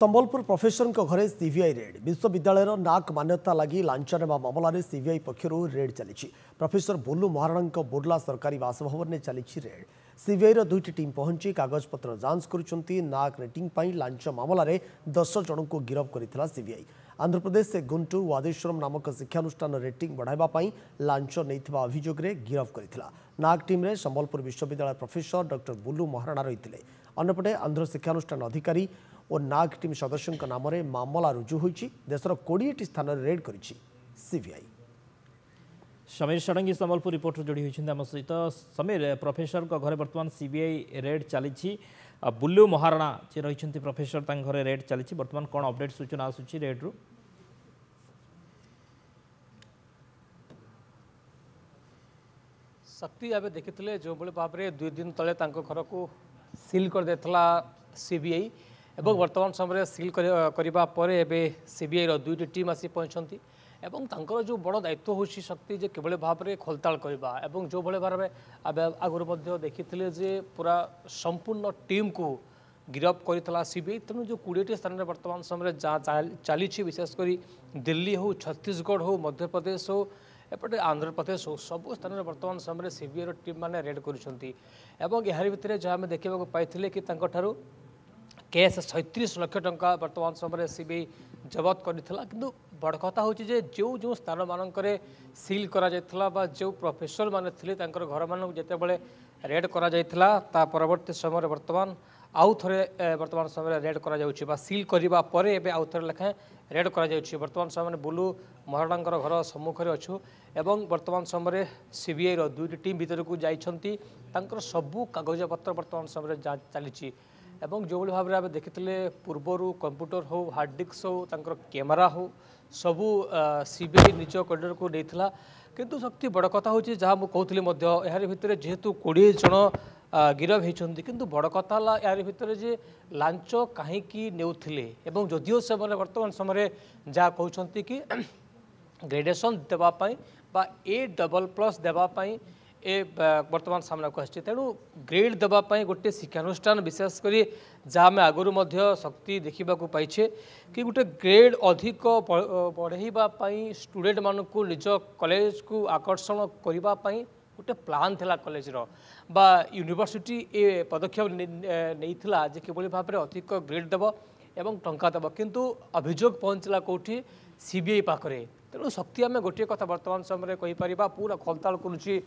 Sambalpur professor घरे CBI red विश्वविद्यालय नाक मान्यता लगी लांच नेबा मामलें सीबीआई पक्षर रेड चली प्रोफेसर बुलू महाराणा बुर्ला सरकारी बासभवन में चली रेड सीबीआई दुईटी टीम पहुंची कागजपत्र जांच करुँच नाक रेटिंग लांच मामलें 10 जन को गिरफ्त कर सीबीआई आंध्रप्रदेश से गुंटूर वादेश्वरम नामक शिक्षानुष्ठान रेटिंग बढ़ावाई लांच नहीं अभियोग गिरफ्त कर नाक टीम संबलपुर विश्वविद्यालय प्रोफेसर डॉक्टर बुलू महाराणा रही अंपटे आंध्र शिक्षानुष्ठान अधिकारी और नाग टीम सदस्यों नाम मामला रुजु होती देशर 20 स्थान रेड कर सीबीआई। समीर षडंगी संबलपुर रिपोर्टर जोड़ी होती आम सहित समीर प्रोफेसर घर बर्तमान सीबीआई रेड चली बुल्लू महाराणा जी रही प्रोफेसर घर रेड चली बर्तमान कौन अपडेट सूचना आसूची रेड्रु शक्ति आवे देखिए जो भाव में 2 दिन तले घर को सील कर देता सीबीआई एवं वर्तमान समय सील करने पर सीबीआई दुईटी टीम आसी पहुंचती एवं तांकर जो बड़ दायित्व होची शक्ति जे किभली भाव में खोलताल करबा एवं जो भले भाव में आगुरी देखी पूरा संपूर्ण टीम को गिरफ्त करता सीबीआई तेणु जो 20 स्थान में वर्तमान समय चली विशेषकर दिल्ली हो छत्तीसगढ़ हो मध्य प्रदेश हो एपटे आंध्र प्रदेश हो सबु स्थान में वर्तमान समय सीबीआई टीम मैंने रेड कर यार भितर जहाँ आम देखा पाई कि केस 37 लाख टंका वर्तमान समय सीबीआई जबत करथिला किंतु बड़ कथा होची जे जो स्थान मानक सील करा जायथिला बा जो प्रोफेसर माने थिले तांकर घर मानक जेते बेले रेड करा जायथिला ता परवर्ती समय वर्तमान आउ थरे वर्तमान समय रेड करा जाउछि बा सील करिबा परे एबे आउ थरे लेखा रेड करा जाउछि वर्तमान समय बुलू महाराणांकर घर सम्मुख रे अछु एवं वर्तमान समय सीबीआई रो दुईटी टीम भीतर को जाइछंती तांकर सबु कागज पत्र वर्तमान समय चली एवं जो भाव में देखी पूर्वर कंप्यूटर हो हार्ड डिस्क हो तांकर कैमेरा हो सबू सीबीआई निज करिडर को देता किंतु शक्ति बड़ कथा हो जहाँ मुझे यार भितर जेहेतु 20 जन गिरफ होती किंतु बड़ कथा यार भितर जे लांच कहीं नेउथिले एवं जदिओ से वर्तमान समय जहाँ कहते कि ग्रेडेसन देवाई बा A++ देवाई ए वर्तमान सामना को आसी तेणु ग्रेड देवाई गोटे शिक्षानुष्ठान विशेषकर जहाँ आम आगुरी शक्ति देखा पाई कि गोटे ग्रेड अधिक बढ़ाई स्टूडेंट मानक निज कॉलेज को आकर्षण करने गोटे प्लान थिला कॉलेज रो बा यूनिवर्सिटी ए पदक्षेप नहीं जे किभली भाव में अधिक ग्रेड देव एवं टंका देव किंतु अभियोग पहुँचला कौटी सीबीआई पाखरे तेणु शक्ति आम गोटे कथा वर्तमान समय कहीपर पूरा खोलताल करुच्ची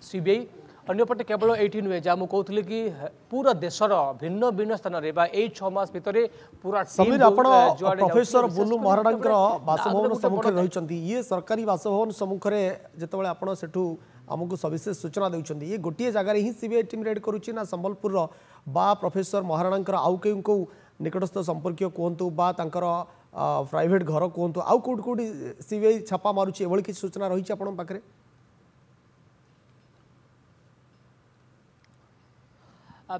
सीबीआई अन्यपटे केवल ये नुहे जहाँ मुझे कि पूरा देशर भिन्न भिन्न स्थान में 6 मास भितर पूरा समीर प्रोफेसर बुलू महाराणा बासभवन सम्मुखें रही ये सरकारी बासभवन सम्मुखें जितेबाला आपड़ सेठू आमको सविशेष सूचना देउछंती ये गोटे जगार ही सीबीआई टीम रेड करुच्ची ना संबलपुर बा प्रोफेसर महाराणा आउ कौ निकटस्थ संपर्क कहतु बा तांकर प्राइवेट घर कहतु आउ कौट कौटी सीबीआई छापा मारुची एभली किसी सूचना रही आपन पाखरे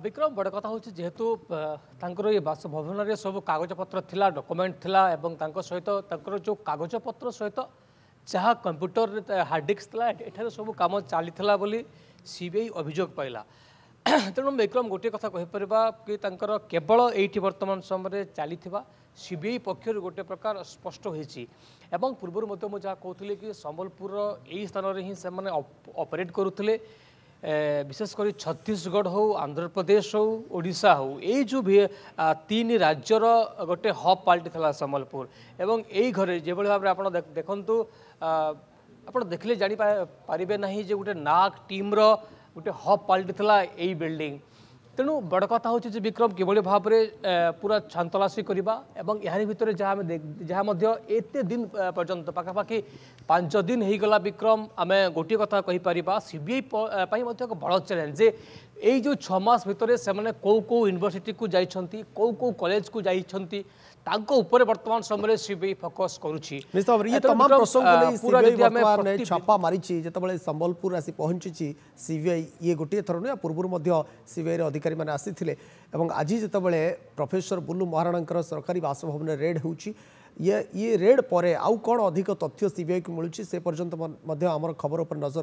विक्रम बड़ कथा हूँ जेहेतु ये बासभवन सब कागजपत्र थिला डॉक्यूमेंट थिला एवं सहित जो कागजपत्र सहित जहाँ कंप्यूटर हार्ड डिस्क था एठार सब कम चली सीबीआई अभियोग पाइला तेणु विक्रम गोटे कथा कहीपर कि केवल ये वर्तमान समय चली सीबीआई पक्षर गोटे प्रकार स्पष्ट होती पूर्व मुझे जहाँ कहती कि संबलपुर यही स्थान में ही से ऑपरेट करुले विशेषकर छत्तीसगढ़ हो आंध्र प्रदेश हो ओडिशा हो ये जो भी 3 राज्यर गोटे हब पलटि था संबलपुर एवं यही घरे जो भाव में आप देखु आप देखले जापारे ना जे गोटे नाक टीम रो गोटे हब पलटि था यही बिल्डिंग तेणु बड़ कथा हूँ विक्रम किभली भाव में पूरा छानतलासी करवा एवं यार भितर जहाँ एत दिन पर्यंत पाखापाखि 5 दिन हो गला विक्रम आम गोटे कथा कहीपर सीबीआई एक बड़ चैलेंज जे यही जो 6 मास भितर से कौ यूनिवर्सिटी को जाइछंती कौ कॉलेज को जाइछंती तांको ऊपर वर्तमान समय सीबीआई फोकस करुच्ची ये तमाम प्रसंग छापा मारी जिते संबलपुर आसी पहुंची सीबीआई ये गोटे थर नुह पूर्व सीबीआई अधिकारी मैंने आसी आज जिते प्रोफेसर बुलू महाराणा सरकारी बासभवन रेड होची ये रेड पर आउ कौन अधिक तथ्य सीबीआई को मिलूँ से पर्यंत आमर खबर पर नजर